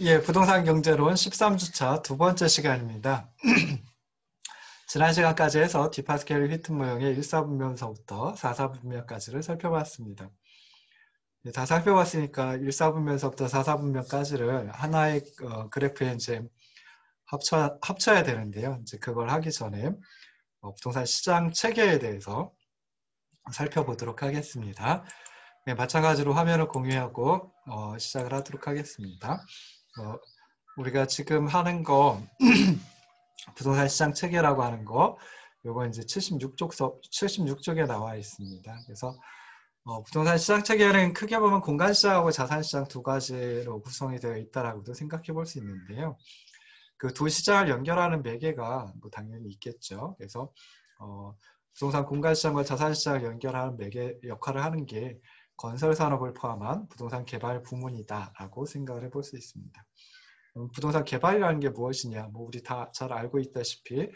예, 부동산 경제론 13주차 두 번째 시간입니다. 지난 시간까지 해서 디파스켈 휘트 모형의 1사분면서부터 4사분면까지를 살펴봤습니다. 다 살펴봤으니까 1사분면서부터 4사분면까지를 하나의 그래프에 이제 합쳐야 되는데요. 이제 그걸 하기 전에 부동산 시장 체계에 대해서 살펴보도록 하겠습니다. 네, 마찬가지로 화면을 공유하고 시작을 하도록 하겠습니다. 우리가 지금 하는 거 부동산 시장 체계라고 하는 거 요거 이제 76쪽에 나와 있습니다. 그래서 부동산 시장 체계는 크게 보면 공간 시장하고 자산 시장 두 가지로 구성이 되어 있다라고도 생각해 볼 수 있는데요. 그 두 시장을 연결하는 매개가 뭐 당연히 있겠죠. 그래서 부동산 공간 시장과 자산 시장을 연결하는 매개 역할을 하는 게 건설 산업을 포함한 부동산 개발 부문이다라고 생각을 해볼 수 있습니다. 부동산 개발이라는 게 무엇이냐? 뭐 우리 다 잘 알고 있다시피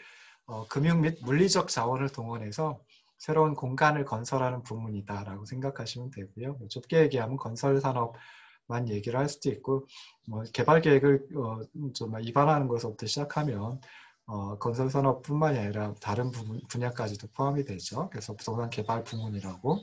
금융 및 물리적 자원을 동원해서 새로운 공간을 건설하는 부문이다라고 생각하시면 되고요. 좁게 얘기하면 건설 산업만 얘기를 할 수도 있고, 개발 계획을 좀 입안하는 것부터 시작하면 건설 산업뿐만이 아니라 다른 분야까지도 포함이 되죠. 그래서 부동산 개발 부문이라고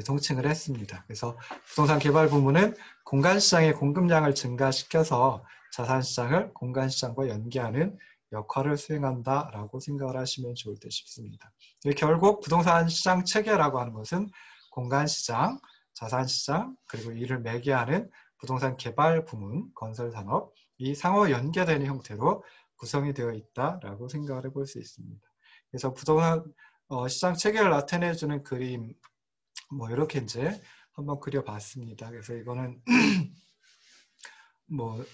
통칭을 했습니다. 그래서 부동산 개발 부문은 공간시장의 공급량을 증가시켜서 자산시장을 공간시장과 연계하는 역할을 수행한다라고 생각을 하시면 좋을 듯 싶습니다. 결국 부동산 시장 체계라고 하는 것은 공간시장, 자산시장, 그리고 이를 매개하는 부동산 개발 부문, 건설산업, 이 상호 연계되는 형태로 구성이 되어 있다라고 생각을 해볼 수 있습니다. 그래서 부동산 시장 체계를 나타내주는 그림 뭐 이렇게 이제 한번 그려봤습니다. 그래서 이거는 뭐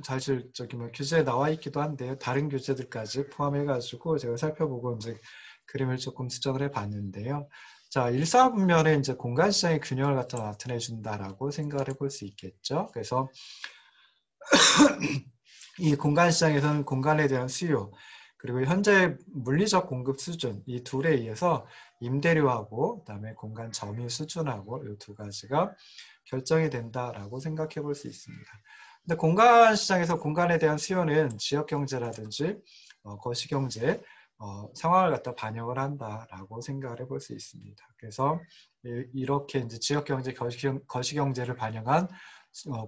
사실 저기 뭐 교재에 나와 있기도 한데요. 다른 교재들까지 포함해가지고 제가 살펴보고 이제 그림을 조금 수정을 해봤는데요. 자, 1사분면에 이제 공간 시장의 균형을 갖다 나타내 준다라고 생각을 해볼 수 있겠죠. 그래서 이 공간 시장에서는 공간에 대한 수요 그리고 현재 물리적 공급 수준 이 둘에 의해서 임대료하고 그다음에 공간 점유 수준하고 이 두 가지가 결정이 된다라고 생각해 볼 수 있습니다. 근데 공간 시장에서 공간에 대한 수요는 지역 경제라든지 거시 경제 상황을 갖다 반영을 한다라고 생각을 해볼 수 있습니다. 그래서 이렇게 이제 지역 경제, 거시 경제를 반영한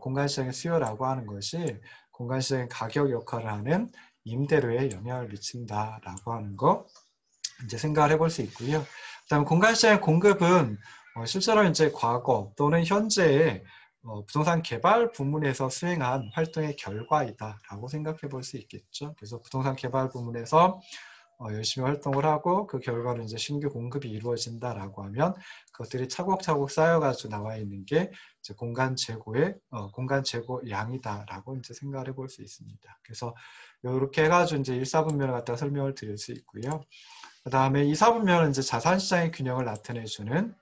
공간 시장의 수요라고 하는 것이 공간 시장의 가격 역할을 하는 임대료에 영향을 미친다라고 하는 거 이제 생각을 해볼 수 있고요. 그다음에 공간 시장의 공급은 실제로 이제 과거 또는 현재의 부동산 개발 부문에서 수행한 활동의 결과이다라고 생각해 볼 수 있겠죠. 그래서 부동산 개발 부문에서 열심히 활동을 하고 그 결과로 이제 신규 공급이 이루어진다라고 하면 그것들이 차곡차곡 쌓여가지고 나와 있는 게 이제 공간 재고 양이다라고 이제 생각을 해볼 수 있습니다. 그래서 이렇게 해가지고 이제 1사분면을 갖다 설명을 드릴 수 있고요. 그 다음에 2사분면은 이제 자산시장의 균형을 나타내주는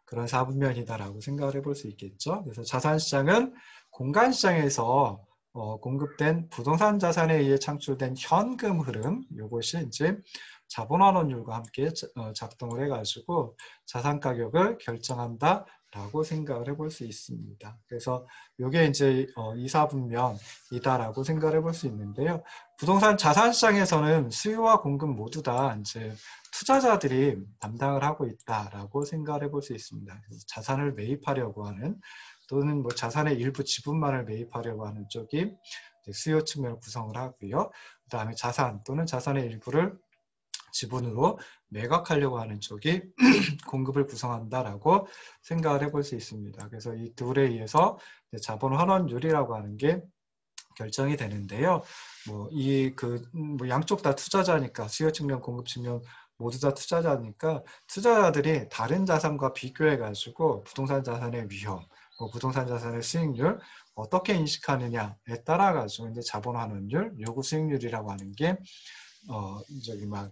그런 4분면이다라고 생각을 해볼 수 있겠죠. 그래서 자산시장은 공간시장에서 공급된 부동산 자산에 의해 창출된 현금 흐름, 이것이 이제 자본환원율과 함께 작동을 해가지고 자산 가격을 결정한다라고 생각을 해볼 수 있습니다. 그래서 이게 이제 2사분면이다라고 생각을 해볼 수 있는데요. 부동산 자산시장에서는 수요와 공급 모두 다 이제 투자자들이 담당을 하고 있다라고 생각을 해볼 수 있습니다. 그래서 자산을 매입하려고 하는 또는 뭐 자산의 일부 지분만을 매입하려고 하는 쪽이 수요 측면을 구성을 하고요. 그 다음에 자산 또는 자산의 일부를 지분으로 매각하려고 하는 쪽이 공급을 구성한다라고 생각을 해볼 수 있습니다. 그래서 이 둘에 의해서 자본 환원율이라고 하는 게 결정이 되는데요. 뭐 양쪽 다 투자자니까 수요 측면, 공급 측면 모두 다 투자자니까 투자자들이 다른 자산과 비교해 가지고 부동산 자산의 위험, 부동산 자산의 수익률 어떻게 인식하느냐에 따라 가지고 이제 자본 환원율, 요구 수익률이라고 하는 게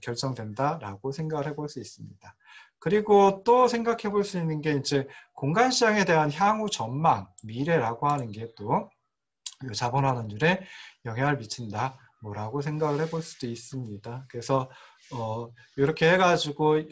결정된다라고 생각을 해볼 수 있습니다. 그리고 또 생각해 볼 수 있는 게 이제 공간 시장에 대한 향후 전망, 미래라고 하는 게 또 자본 환원율에 영향을 미친다. 뭐라고 생각을 해볼 수도 있습니다. 그래서 이렇게 해가지고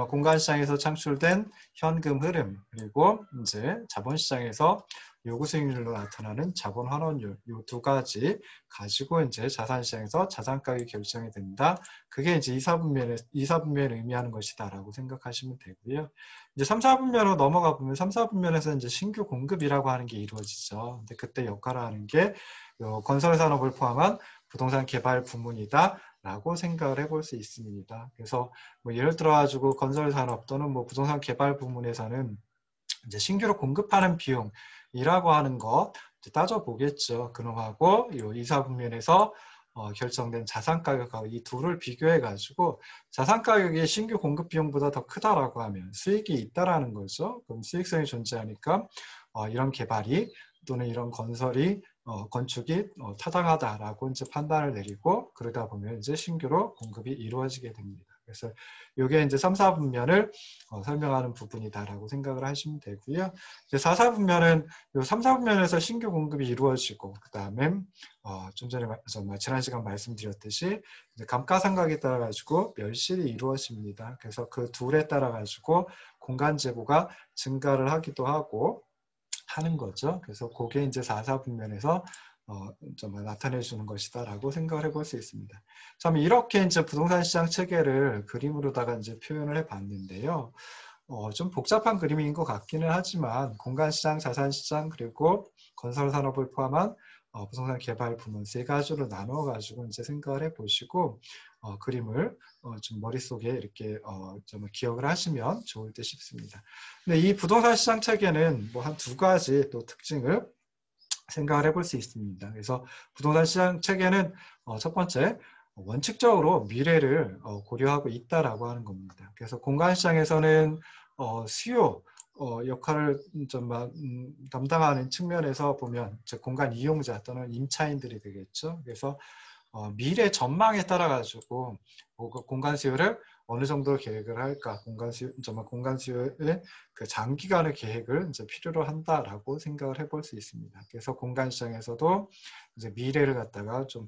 공간 시장에서 창출된 현금 흐름 그리고 이제 자본 시장에서 요구 수익률로 나타나는 자본 환원율 요 두 가지 가지고 이제 자산시장에서 자산 가격이 결정이 된다. 그게 이제 2, 4분면을 의미하는 것이다라고 생각하시면 되고요. 이제 3, 4분면으로 넘어가 보면 3, 4분면에서 이제 신규 공급이라고 하는 게 이루어지죠. 근데 그때 역할을 하는 게 요 건설 산업을 포함한 부동산 개발 부문이다라고 생각을 해볼 수 있습니다. 그래서 뭐 예를 들어 가지고 건설 산업 또는 뭐 부동산 개발 부문에서는 이제 신규로 공급하는 비용이라고 하는 거 따져보겠죠. 그놈하고 요 2, 4분면에서 결정된 자산 가격하고 이 둘을 비교해 가지고 자산 가격이 신규 공급 비용보다 더 크다라고 하면 수익이 있다라는 거죠. 그럼 수익성이 존재하니까 이런 개발이 또는 이런 건설이 건축이 타당하다라고 이제 판단을 내리고 그러다 보면 이제 신규로 공급이 이루어지게 됩니다. 그래서 이게 이제 3, 4분면을 설명하는 부분이다라고 생각을 하시면 되고요. 이제 4, 4분면은 요 3, 4분면에서 신규 공급이 이루어지고 그 다음에 좀 전에 지난 시간 말씀드렸듯이 이제 감가상각에 따라 가지고 멸실이 이루어집니다. 그래서 그 둘에 따라 가지고 공간 재고가 증가를 하기도 하고 하는 거죠. 그래서 그게 이제 4, 4분면에서 좀 나타내 주는 것이다라고 생각을 해볼 수 있습니다. 참 이렇게 이제 부동산 시장 체계를 그림으로다가 이제 표현을 해봤는데요. 좀 복잡한 그림인 것 같기는 하지만 공간시장, 자산시장 그리고 건설산업을 포함한 부동산 개발 부문 세 가지로 나눠 가지고 이제 생각을 해보시고 그림을 좀 머릿속에 이렇게 좀 기억을 하시면 좋을 듯 싶습니다. 근데 이 부동산 시장 체계는 뭐 한 두 가지 또 특징을 생각을 해볼 수 있습니다. 그래서 부동산 시장 체계는 첫 번째 원칙적으로 미래를 고려하고 있다라고 하는 겁니다. 그래서 공간 시장에서는 수요 역할을 좀 담당하는 측면에서 보면 즉 공간 이용자 또는 임차인들이 되겠죠. 그래서 미래 전망에 따라 가지고 공간 수요를 어느 정도 계획을 할까, 공간 수요의 그 장기간의 계획을 이제 필요로 한다라고 생각을 해볼 수 있습니다. 그래서 공간 시장에서도 이제 미래를 갖다가 좀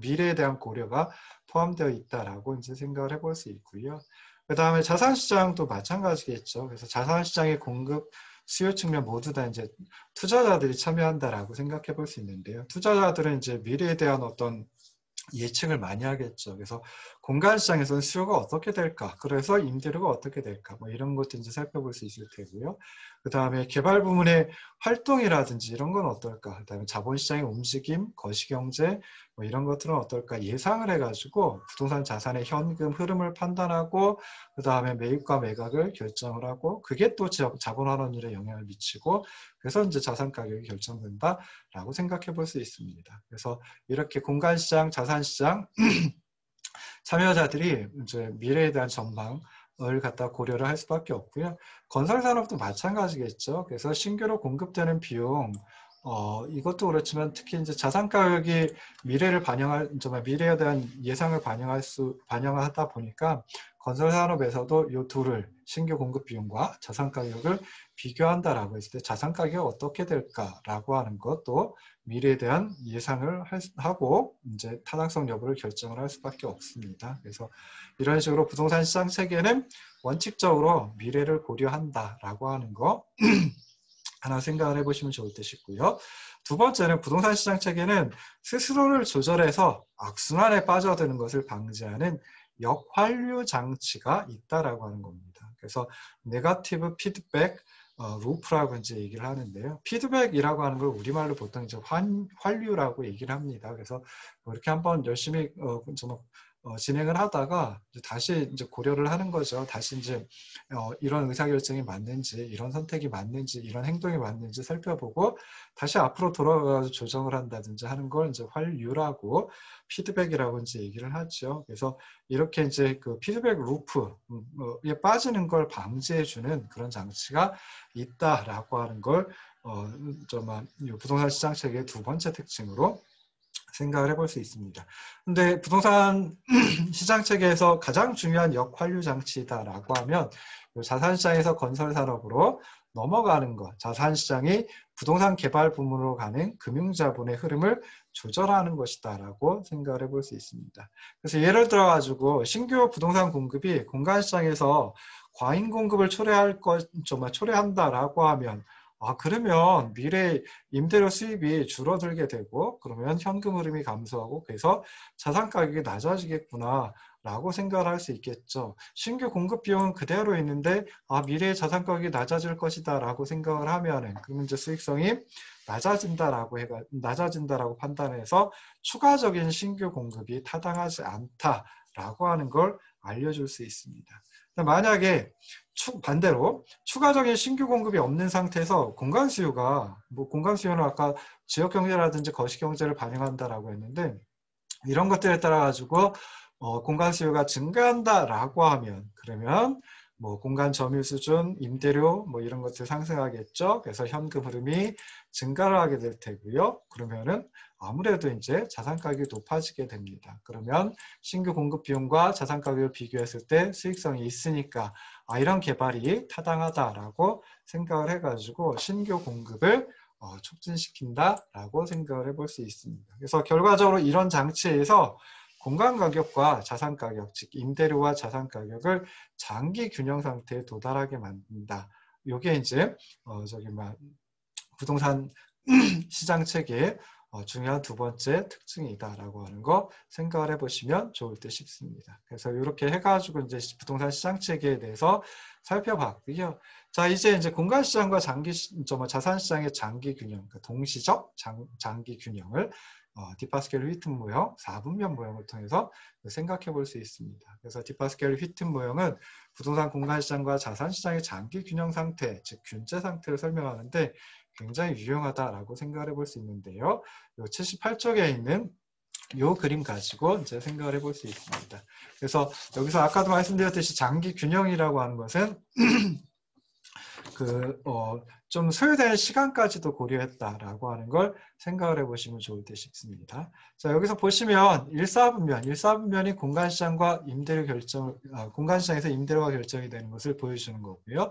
미래에 대한 고려가 포함되어 있다라고 이제 생각을 해볼 수 있고요. 그 다음에 자산 시장도 마찬가지겠죠. 그래서 자산 시장의 공급 수요 측면 모두 다 이제 투자자들이 참여한다라고 생각해 볼 수 있는데요. 투자자들은 이제 미래에 대한 어떤 예측을 많이 하겠죠. 그래서 공간 시장에서는 수요가 어떻게 될까? 그래서 임대료가 어떻게 될까? 뭐 이런 것도 이제 살펴볼 수 있을 테고요. 그 다음에 개발 부문의 활동이라든지 이런 건 어떨까? 그 다음에 자본시장의 움직임, 거시경제 뭐 이런 것들은 어떨까? 예상을 해가지고 부동산 자산의 현금 흐름을 판단하고 그 다음에 매입과 매각을 결정을 하고 그게 또 자본 환원율에 영향을 미치고 그래서 이제 자산 가격이 결정된다라고 생각해 볼 수 있습니다. 그래서 이렇게 공간 시장, 자산 시장 참여자들이 이제 미래에 대한 전망을 갖다 고려를 할 수밖에 없고요. 건설 산업도 마찬가지겠죠. 그래서 신규로 공급되는 비용 이것도 그렇지만 특히 이제 자산 가격이 정말 미래에 대한 예상을 반영하다 보니까 건설 산업에서도 이 둘을 신규 공급 비용과 자산 가격을 비교한다라고 했을 때 자산 가격이 어떻게 될까라고 하는 것도 미래에 대한 예상을 하고 이제 타당성 여부를 결정을 할 수밖에 없습니다. 그래서 이런 식으로 부동산 시장 체계는 원칙적으로 미래를 고려한다라고 하는 거 하나 생각을 해보시면 좋을 듯 싶고요. 두 번째는 부동산 시장 체계는 스스로를 조절해서 악순환에 빠져드는 것을 방지하는 역환류 장치가 있다라고 하는 겁니다. 그래서 네거티브 피드백 루프라고 이제 얘기를 하는데요. 피드백이라고 하는 걸 우리말로 보통 이제 환류라고 얘기를 합니다. 그래서 이렇게 한번 열심히 진행을 하다가 다시 이제 고려를 하는 거죠. 다시 이제 이런 의사결정이 맞는지, 이런 선택이 맞는지, 이런 행동이 맞는지 살펴보고 다시 앞으로 돌아가서 조정을 한다든지 하는 걸 이제 환류라고 피드백이라고 이제 얘기를 하죠. 그래서 이렇게 이제 그 피드백 루프에 빠지는 걸 방지해주는 그런 장치가 있다라고 하는 걸 부동산 시장 체계의 두 번째 특징으로 생각을 해볼 수 있습니다. 근데 부동산 시장 체계에서 가장 중요한 역환류 장치다라고 하면 자산시장에서 건설산업으로 넘어가는 것, 자산시장이 부동산 개발 부문으로 가는 금융자본의 흐름을 조절하는 것이다라고 생각을 해볼 수 있습니다. 그래서 예를 들어 가지고 신규 부동산 공급이 공간시장에서 과잉 공급을 초래한다라고 하면 그러면 미래 임대료 수입이 줄어들게 되고 그러면 현금 흐름이 감소하고 그래서 자산 가격이 낮아지겠구나 라고 생각을 할 수 있겠죠. 신규 공급 비용은 그대로 있는데 미래의 자산 가격이 낮아질 것이다 라고 생각을 하면은 그러면 이제 수익성이 낮아진다라고 판단해서 추가적인 신규 공급이 타당하지 않다라고 하는 걸 알려줄 수 있습니다. 만약에 반대로 추가적인 신규 공급이 없는 상태에서 공간 수요가 공간 수요는 아까 지역 경제라든지 거시 경제를 반영한다라고 했는데 이런 것들에 따라 가지고 공간 수요가 증가한다라고 하면 그러면 공간 점유 수준, 임대료 이런 것들 상승하겠죠. 그래서 현금 흐름이 증가를 하게 될 테고요. 그러면은 아무래도 이제 자산 가격이 높아지게 됩니다. 그러면 신규 공급 비용과 자산 가격을 비교했을 때 수익성이 있으니까 이런 개발이 타당하다라고 생각을 해가지고 신규 공급을 촉진시킨다라고 생각을 해볼 수 있습니다. 그래서 결과적으로 이런 장치에서 공간 가격과 자산 가격, 즉 임대료와 자산 가격을 장기 균형 상태에 도달하게 만든다. 이게 이제 부동산 시장 체계의 중요한 두 번째 특징이다라고 하는 거 생각을 해보시면 좋을 듯 싶습니다. 그래서 이렇게 해가지고 이제 부동산 시장 체계에 대해서 살펴봤고요. 자, 이제 공간 시장과 자산 시장의 장기 균형, 그러니까 동시적 장기 균형을 디파스켈 휘튼 모형, 4분면 모형을 통해서 생각해 볼 수 있습니다. 그래서 디파스켈 휘튼 모형은 부동산 공간 시장과 자산 시장의 장기 균형 상태, 즉 균제 상태를 설명하는데 굉장히 유용하다라고 생각을 해볼 수 있는데요. 요 78쪽에 있는 이 그림 가지고 이제 생각을 해볼 수 있습니다. 그래서 여기서 아까도 말씀드렸듯이 장기 균형이라고 하는 것은 좀 소요되는 시간까지도 고려했다라고 하는 걸 생각을 해보시면 좋을 듯 싶습니다. 자, 여기서 보시면 1사분면이 공간시장과 임대료 공간시장에서 임대료가 결정이 되는 것을 보여주는 거고요.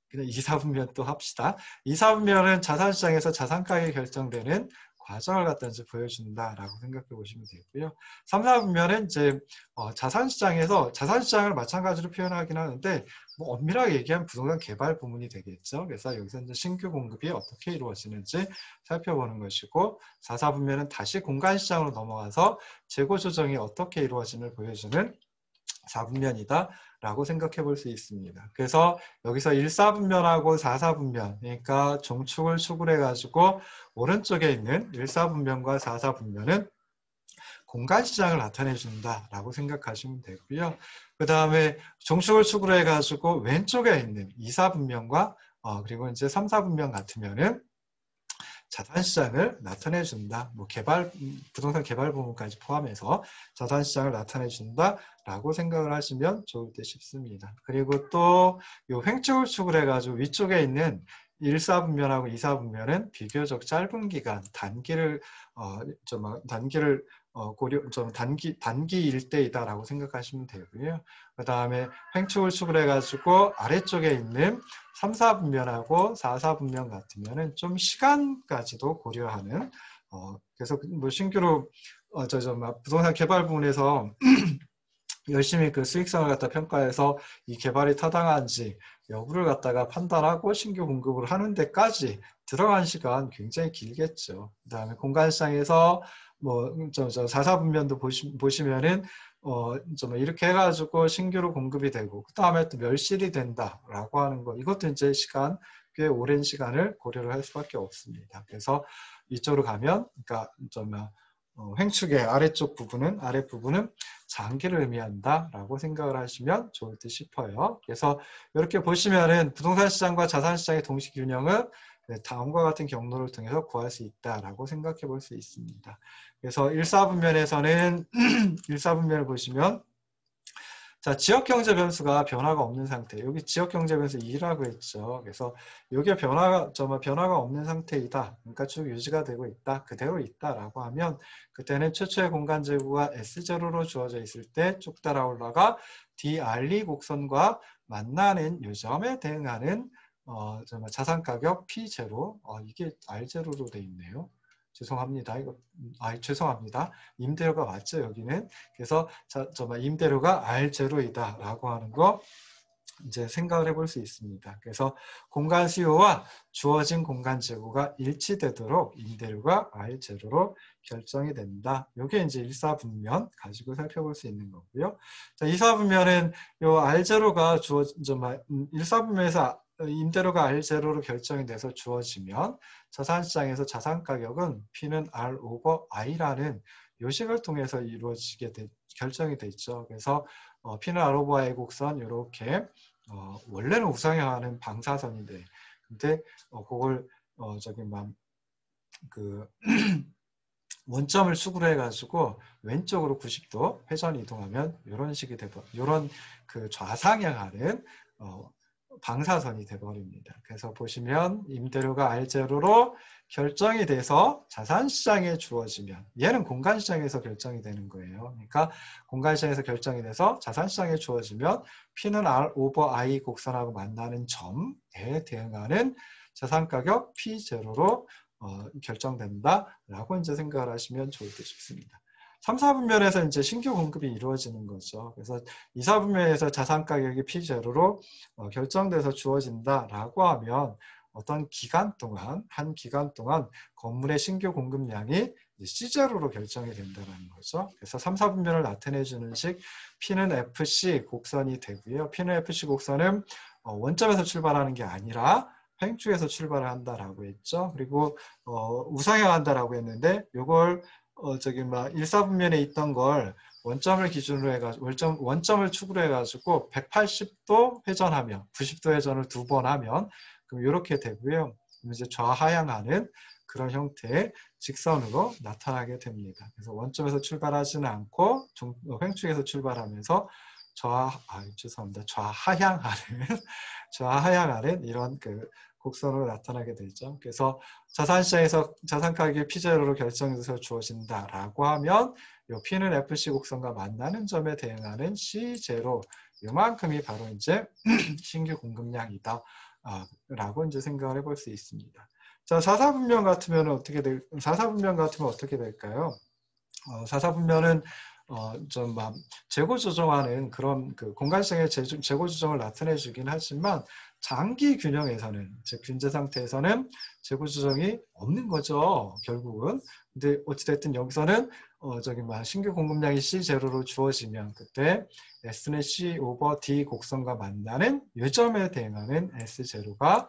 그냥 2사분면 또 합시다. 2사분면은 자산시장에서 자산가격이 결정되는 과정을 갖다 이제 보여준다라고 생각해 보시면 되고요. 3사분면은 이제 자산시장을 마찬가지로 표현하긴 하는데 엄밀하게 얘기하면 부동산 개발 부문이 되겠죠. 그래서 여기서 이제 신규 공급이 어떻게 이루어지는지 살펴보는 것이고 4사분면은 다시 공간시장으로 넘어가서 재고 조정이 어떻게 이루어지는을 보여주는 4분면이다 라고 생각해 볼 수 있습니다. 그래서 여기서 1사분면하고 4사분면, 그러니까 종축을 축을 해가지고 오른쪽에 있는 1사분면과 4사분면은 공간시장을 나타내 준다 라고 생각하시면 되고요. 그 다음에 종축을 축을 해가지고 왼쪽에 있는 2사분면과 그리고 이제 3사분면 같으면은 자산시장을 나타내준다. 부동산 개발 부문까지 포함해서 자산시장을 나타내준다라고 생각을 하시면 좋을 듯 싶습니다. 그리고 또 이 횡축을 축을 해가지고 위쪽에 있는 1사분면하고 2사분면은 비교적 짧은 기간, 단기를 단기 일대이다라고 생각하시면 되고요. 그 다음에 횡축을 축을 해가지고 아래쪽에 있는 3사분면하고 4사분면 같으면은 좀 시간까지도 고려하는 그래서 신규로 부동산 개발 부문에서 열심히 그 수익성을 갖다 평가해서 이 개발이 타당한지 여부를 갖다가 판단하고 신규 공급을 하는 데까지 들어간 시간 굉장히 길겠죠. 그 다음에 공간시장에서 4사분면도 보시면은 이렇게 해가지고 신규로 공급이 되고 그 다음에 또 멸실이 된다라고 하는 거 이것도 이제 꽤 오랜 시간을 고려를 할 수밖에 없습니다. 그래서 이쪽으로 가면 그러니까 횡축의 아래쪽 부분은 장기를 의미한다라고 생각을 하시면 좋을 듯 싶어요. 그래서 이렇게 보시면은 부동산 시장과 자산 시장의 동시 균형은 다음과 같은 경로를 통해서 구할 수 있다라고 생각해 볼 수 있습니다. 그래서 1사분면에서는 1사분면을 보시면 자, 지역경제 변수가 변화가 없는 상태. 여기 지역경제 변수 2라고 했죠. 그래서 이게 변화가 없는 상태이다. 그러니까 쭉 유지가 되고 있다. 그대로 있다라고 하면 그때는 최초의 공간 제구가 S0로 주어져 있을 때 쭉 따라 올라가 DRE 곡선과 만나는 요점에 대응하는 자산가격 P0. 이게 R0로 돼 있네요. 죄송합니다. 죄송합니다. 임대료가 맞죠, 여기는. 그래서 임대료가 R0이다 라고 하는 거 이제 생각을 해볼 수 있습니다. 그래서 공간 수요와 주어진 공간 재고가 일치되도록 임대료가 R0로 결정이 된다. 이게 이제 일사분면 가지고 살펴볼 수 있는 거고요. 자, 이사분면은 요 R0가 일사분면에서 임대료가 R0로 결정이 돼서 주어지면 자산시장에서 자산가격은 P는 R 오버 I라는 요식을 통해서 결정이 돼 있죠. 그래서 P는 R 오버 I 곡선 이렇게 원래는 우상향하는 방사선인데 근데 그걸 그 원점을 축으로 해가지고 왼쪽으로 90도 회전 이동하면 이런 식이 되고 이런 그 좌상향하는 방사선이 돼버립니다. 그래서 보시면 임대료가 R0로 결정이 돼서 자산시장에 주어지면 얘는 공간시장에서 결정이 되는 거예요. 그러니까 공간시장에서 결정이 돼서 자산시장에 주어지면 P는 R 오버 I 곡선하고 만나는 점에 대응하는 자산가격 P0로 결정된다라고 이제 생각을 하시면 좋을 듯 싶습니다. 3, 4분면에서 이제 신규 공급이 이루어지는 거죠. 그래서 2, 4분면에서 자산 가격이 P0로 결정돼서 주어진다라고 하면 어떤 기간 동안, 한 기간 동안 건물의 신규 공급량이 C0로 결정이 된다는 거죠. 그래서 3, 4분면을 나타내주는 식 P는 FC 곡선이 되고요. P는 FC 곡선은 원점에서 출발하는 게 아니라 횡축에서 출발을 한다라고 했죠. 그리고 우상향한다라고 했는데 이걸 1사분면에 있던 걸 원점을 기준으로 해가지고 원점을 축으로 해가지고 180도 회전하면 90도 회전을 2번 하면 그럼 이렇게 되고요. 이제 좌하향하는 그런 형태의 직선으로 나타나게 됩니다. 그래서 원점에서 출발하지는 않고 횡축에서 출발하면서 좌하향하는 이런 그 곡선으로 나타나게 되죠. 그래서 자산시장에서 자산가격이 P0로 결정돼서 주어진다라고 하면 이 P는 FC 곡선과 만나는 점에 대응하는 C0 이만큼이 바로 이제 신규 공급량이다 라고 이제 생각을 해볼 수 있습니다. 자, 4사분면 같으면 어떻게 될까요? 4사분면은 재고 조정하는 그런 그 공간시장의 재고 조정을 나타내 주긴 하지만 장기 균형에서는 즉 균제 상태에서는 재고 조정이 없는 거죠. 결국은. 근데 어찌됐든 여기서는 신규 공급량이 C0로 주어지면 그때 S는 C 오버 D 곡선과 만나는 요점에 대응하는 S0가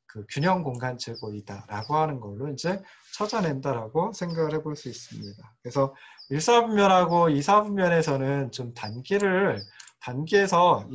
그 균형 공간 재고이다라고 하는 걸로 이제 찾아낸다라고 생각을 해볼 수 있습니다. 그래서 1사분면하고 2사분면에서는 좀 단기에서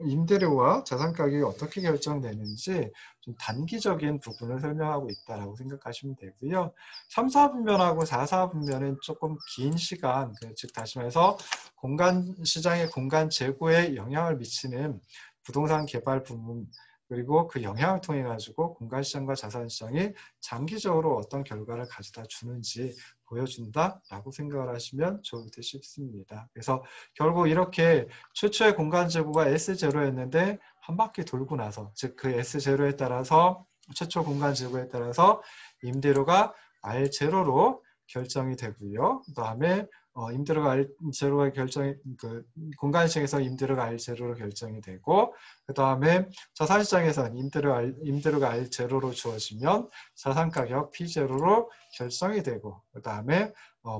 임대료와 자산가격이 어떻게 결정되는지 좀 단기적인 부분을 설명하고 있다라고 생각하시면 되고요. 3, 4분면하고 4, 4분면은 조금 긴 시간, 즉 다시 말해서 공간 시장의 공간 재고에 영향을 미치는 부동산 개발 부분 그리고 그 영향을 통해 가지고 공간시장과 자산시장이 장기적으로 어떤 결과를 가져다 주는지 보여준다라고 생각을 하시면 좋을 듯 싶습니다. 그래서 결국 이렇게 최초의 공간 재고가 S0였는데 한 바퀴 돌고 나서 즉 그 S0에 따라서 최초 공간 재고에 따라서 임대료가 R0로 결정이 되고요. 그 다음에 임대료가 R0가 공간시장에서 임대료가 R0로 결정이 되고 그 다음에 자산시장에서는 임대료가 R0로 주어지면 자산가격 P0로 결정이 되고 그 다음에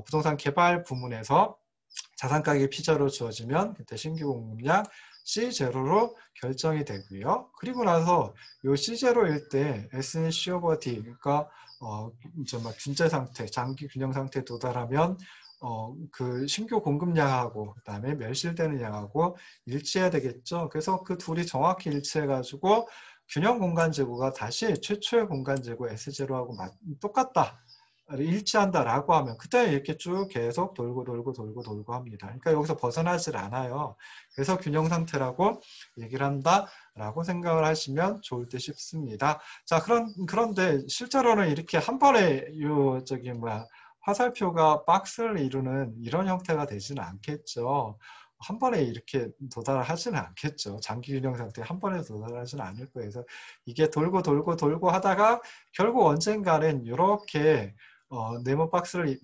부동산 개발 부문에서 자산가격이 P0로 주어지면 그때 신규 공급량 C0로 결정이 되고요. 그리고 나서 이 C0일 때 S는 C 오버 D 그러니까 균제 상태, 장기 균형 상태에 도달하면 그 신규 공급량하고 그다음에 멸실되는 양하고 일치해야 되겠죠. 그래서 그 둘이 정확히 일치해가지고 균형 공간 재고가 다시 최초의 공간 재고 S0하고 똑같다. 일치한다라고 하면 그때 이렇게 쭉 계속 돌고 합니다. 그러니까 여기서 벗어나질 않아요. 그래서 균형 상태라고 얘기를 한다라고 생각을 하시면 좋을 듯 싶습니다. 자, 그런데 실제로는 이렇게 한 번에 화살표가 박스를 이루는 이런 형태가 되지는 않겠죠. 한 번에 이렇게 도달을 하지는 않겠죠. 장기 균형 상태에 한 번에 도달하지는 않을 거예요. 그래서 이게 돌고 하다가 결국 언젠가는 이렇게 네모 박스를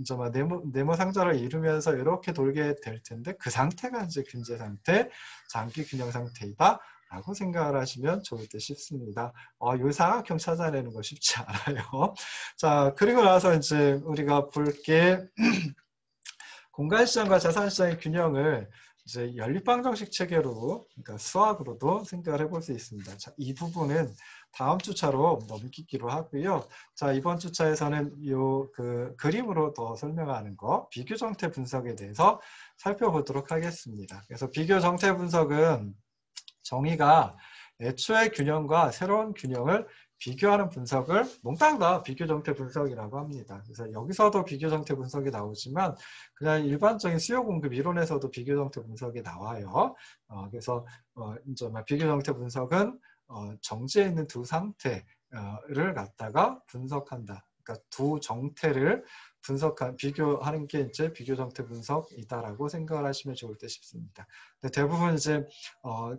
네모 상자를 이루면서 이렇게 돌게 될 텐데 그 상태가 이제 균제 상태, 장기 균형 상태이다. 라고 생각을 하시면 좋을 듯 싶습니다. 이 사각형 찾아내는 거 쉽지 않아요. 자, 그리고 나서 이제 우리가 볼 게 공간시장과 자산시장의 균형을 이제 연립방정식 체계로, 그러니까 수학으로도 생각을 해볼 수 있습니다. 자, 이 부분은 다음 주차로 넘기기로 하고요. 자, 이번 주차에서는 요 그림으로 더 설명하는 거, 비교 정태 분석에 대해서 살펴보도록 하겠습니다. 그래서 비교 정태 분석은 정의가 애초의 균형과 새로운 균형을 비교하는 분석을 몽땅 다 비교 정태 분석이라고 합니다. 그래서 여기서도 비교 정태 분석이 나오지만 그냥 일반적인 수요 공급 이론에서도 비교 정태 분석이 나와요. 그래서 이제 비교 정태 분석은 정지에 있는 두 상태를 갖다가 분석한다. 그러니까 두 정태를 비교하는 게 이제 비교 정태 분석이다라고 생각을 하시면 좋을 듯 싶습니다. 근데 대부분 이제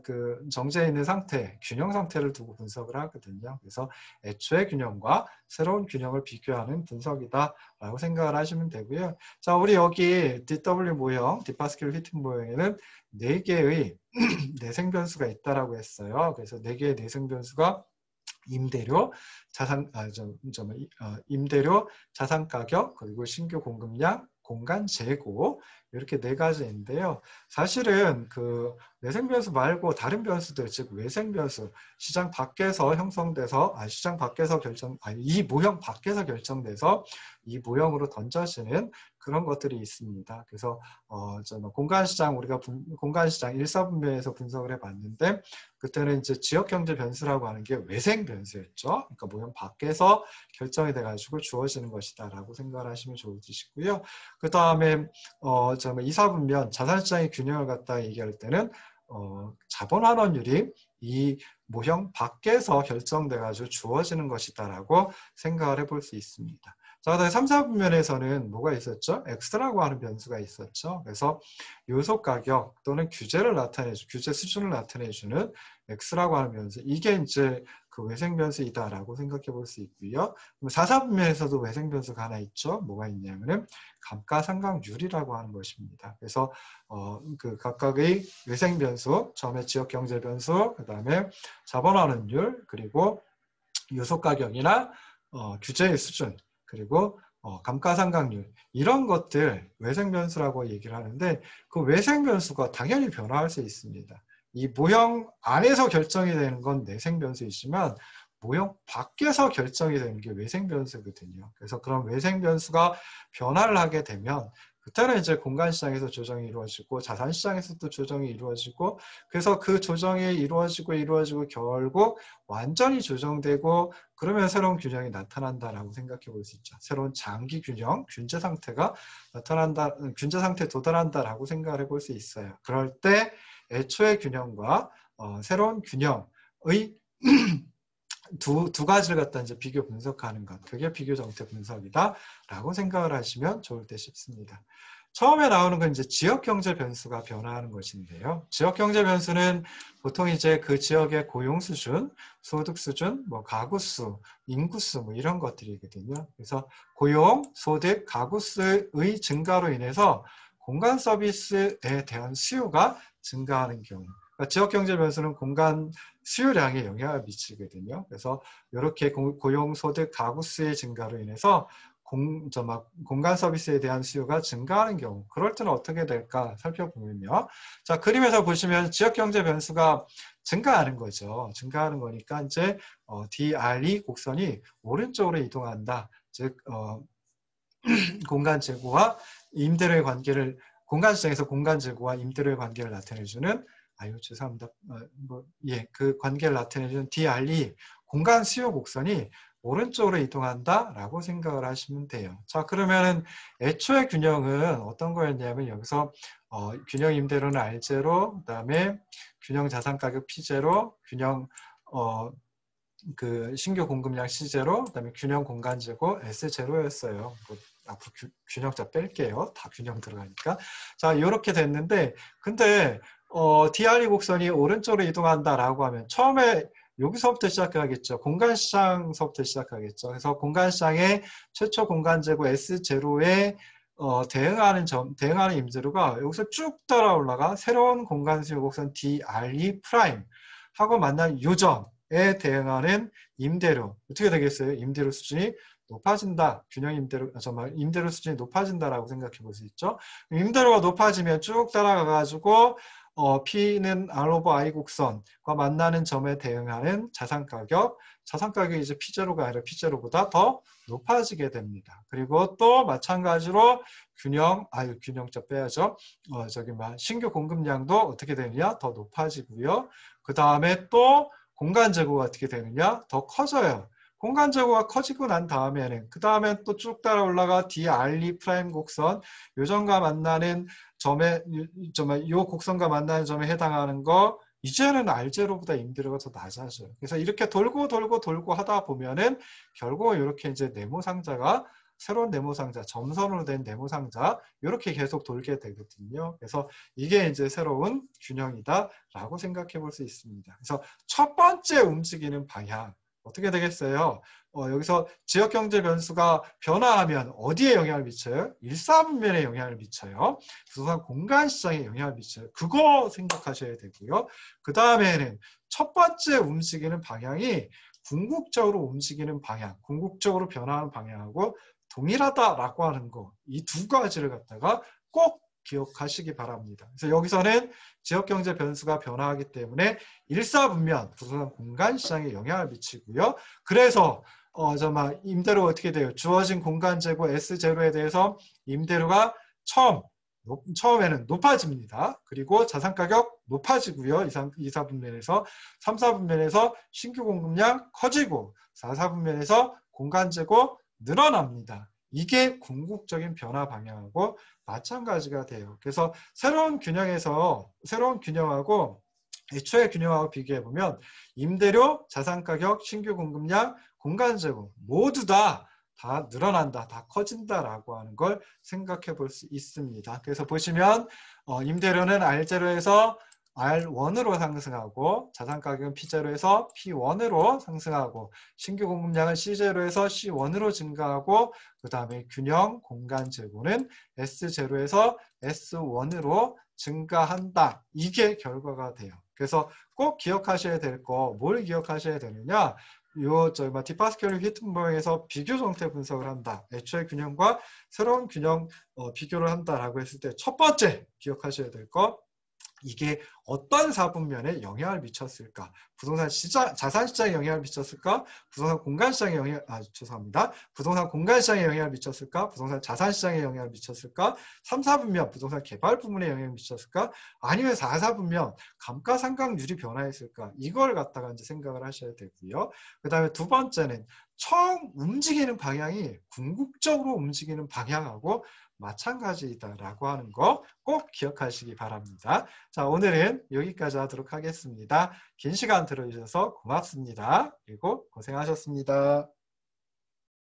그 정제에 있는 상태, 균형 상태를 두고 분석을 하거든요. 그래서 애초의 균형과 새로운 균형을 비교하는 분석이다라고 생각을 하시면 되고요. 자, 우리 여기 DW 모형, 디파스칼 휘튼 모형에는 4개의 내생 변수가 있다라고 했어요. 그래서 4개의 내생 변수가 임대료, 임대료, 자산 가격, 그리고 신규 공급량, 공간 재고 이렇게 4가지인데요. 사실은 그 내생 변수 말고 다른 변수들, 즉 외생 변수, 시장 밖에서 형성돼서 이 모형 밖에서 결정돼서 이 모형으로 던져지는 그런 것들이 있습니다. 그래서 공간시장 우리가 공간시장 1사분면에서 분석을 해봤는데 그때는 이제 지역경제 변수라고 하는 게 외생 변수였죠. 그러니까 모형 밖에서 결정이 돼가지고 주어지는 것이다라고 생각을 하시면 좋으시고요. 그 다음에 2사분면 자산시장의 균형을 갖다 얘기할 때는 자본 환원율이 이 모형 밖에서 결정돼가지고 주어지는 것이다라고 생각을 해볼 수 있습니다. 자, 그다음에 3, 4분면에서는 뭐가 있었죠? X라고 하는 변수가 있었죠. 그래서 요소 가격 또는 규제 수준을 나타내주는 X라고 하는 변수. 이게 이제 그 외생 변수이다라고 생각해 볼 수 있고요. 4, 4분면에서도 외생 변수가 하나 있죠. 뭐가 있냐면은 감가상각률이라고 하는 것입니다. 그래서 그 각각의 외생 변수, 처음에 지역 경제 변수, 그다음에 자본 환원율, 그리고 요소 가격이나 규제의 수준, 그리고 감가상각률 이런 것들 외생 변수라고 얘기를 하는데 그 외생 변수가 당연히 변화할 수 있습니다. 이 모형 안에서 결정이 되는 건 내생 변수이지만 모형 밖에서 결정이 되는 게 외생 변수거든요. 그래서 그런 외생 변수가 변화를 하게 되면 그때는 이제 공간시장에서 조정이 이루어지고 자산시장에서도 조정이 이루어지고 그래서 그 조정이 이루어지고 결국 완전히 조정되고 그러면 새로운 균형이 나타난다라고 생각해 볼 수 있죠. 새로운 장기 균형, 균제 상태가 나타난다, 균제 상태에 도달한다라고 생각을 해볼 수 있어요. 그럴 때 애초의 균형과 새로운 균형의 두 가지를 갖다 이제 비교 분석하는 것, 그게 비교 정태 분석이다라고 생각을 하시면 좋을 듯 싶습니다. 처음에 나오는 건 이제 지역 경제 변수가 변화하는 것인데요. 지역 경제 변수는 보통 이제 그 지역의 고용 수준, 소득 수준, 뭐 가구 수, 인구 수 뭐 이런 것들이거든요. 그래서 고용, 소득, 가구 수의 증가로 인해서 공간 서비스에 대한 수요가 증가하는 경우. 그러니까 지역 경제 변수는 공간 수요량에 영향을 미치거든요. 그래서 이렇게 고용, 소득, 가구 수의 증가로 인해서 공간 서비스에 대한 수요가 증가하는 경우, 그럴 때는 어떻게 될까 살펴보면요. 자, 그림에서 보시면 지역 경제 변수가 증가하는 거죠. 증가하는 거니까 이제 DRE 곡선이 오른쪽으로 이동한다. 즉 공간 재고와 임대료의 관계를 공간시장에서 공간 재고와 임대료의 관계를 나타내주는 죄송합니다. 그 관계를 나타내주는 DRE 공간 수요 곡선이 오른쪽으로 이동한다라고 생각을 하시면 돼요. 자, 그러면은 애초의 균형은 어떤 거였냐면 여기서 균형 임대료는 R제로, 그다음에 균형 자산 가격 P제로, 균형 그 신규 공급량 C제로, 그다음에 균형 공간 재고 S제로였어요. 앞으로 균형자 뺄게요. 다 균형 들어가니까. 자, 이렇게 됐는데 근데 DRE 곡선이 오른쪽으로 이동한다라고 하면 처음에 여기서부터 시작하겠죠. 공간시장서부터 시작하겠죠. 그래서 공간시장의 최초 공간재고 S0에 대응하는 임대료가 여기서 쭉 따라 올라가 새로운 공간수요 곡선 DRE 프라임 하고 만난 요점에 대응하는 임대료. 어떻게 되겠어요? 임대료 수준이 높아진다. 균형 임대료, 정말 임대료 수준이 높아진다라고 생각해 볼 수 있죠. 임대료가 높아지면 쭉 따라가가지고 P는 R 오버 I 곡선과 만나는 점에 대응하는 자산가격이 이제 P0가 아니라 P0보다 더 높아지게 됩니다. 그리고 또 마찬가지로 균형자 빼야죠. 신규 공급량도 어떻게 되느냐? 더 높아지고요. 그 다음에 또 공간 재고가 어떻게 되느냐? 더 커져요. 공간 재고가 커지고 난 다음에는 그 다음에 또 쭉 따라 올라가 DRE 프라임 곡선 요점과 만나는 점에 요 곡선과 만나는 점에 해당하는 거 이제는 R0보다 임대료가 더 낮아져요. 그래서 이렇게 돌고 하다 보면은 결국 이렇게 이제 네모상자가 새로운 네모상자, 점선으로 된 네모상자 이렇게 계속 돌게 되거든요. 그래서 이게 이제 새로운 균형이다라고 생각해 볼 수 있습니다. 그래서 첫 번째 움직이는 방향 어떻게 되겠어요? 여기서 지역경제 변수가 변화하면 어디에 영향을 미쳐요? 일사분면에 영향을 미쳐요. 부동산 공간시장에 영향을 미쳐요. 그거 생각하셔야 되고요. 그 다음에는 첫 번째 움직이는 방향이 궁극적으로 움직이는 방향, 궁극적으로 변화하는 방향하고 동일하다라고 하는 거, 이 두 가지를 갖다가 꼭 기억하시기 바랍니다. 그래서 여기서는 지역경제 변수가 변화하기 때문에 일사분면 부동산 공간시장에 영향을 미치고요. 그래서 임대료가 어떻게 돼요? 주어진 공간 재고 S0에 대해서 임대료가 처음에는 높아집니다. 그리고 자산가격 높아지고요. 2, 4분면에서 3, 4분면에서 신규 공급량 커지고 4, 4분면에서 공간 재고 늘어납니다. 이게 궁극적인 변화 방향하고 마찬가지가 돼요. 그래서 새로운 균형하고 애초의 균형하고 비교해보면 임대료, 자산가격, 신규 공급량, 공간 재고 모두 다 늘어난다, 다 커진다라고 하는 걸 생각해 볼 수 있습니다. 그래서 보시면 임대료는 R0에서 R1으로 상승하고 자산가격은 P0에서 P1으로 상승하고 신규 공급량은 C0에서 C1으로 증가하고 그 다음에 균형 공간 재고는 S0에서 S1으로 증가한다. 이게 결과가 돼요. 그래서 꼭 기억하셔야 될 거, 뭘 기억하셔야 되느냐? 디파스켈 히튼버에서 비교 정태 분석을 한다. 애초의 균형과 새로운 균형 비교를 한다라고 했을 때 첫 번째 기억하셔야 될 거, 이게 어떤 사분면에 영향을 미쳤을까? 부동산 시장, 자산 시장에 영향을 미쳤을까? 부동산 공간 시장에 부동산 공간 시장에 영향을 미쳤을까? 부동산 자산 시장에 영향을 미쳤을까? 3, 4분면 부동산 개발 부문에 영향을 미쳤을까? 아니면 4, 4분면 감가상각률이 변화했을까? 이걸 갖다가 이제 생각을 하셔야 되고요. 그 다음에 두 번째는 처음 움직이는 방향이 궁극적으로 움직이는 방향하고 마찬가지다라고 하는 거 꼭 기억하시기 바랍니다. 자, 오늘은 여기까지 하도록 하겠습니다. 긴 시간 들어주셔서 고맙습니다. 그리고 고생하셨습니다.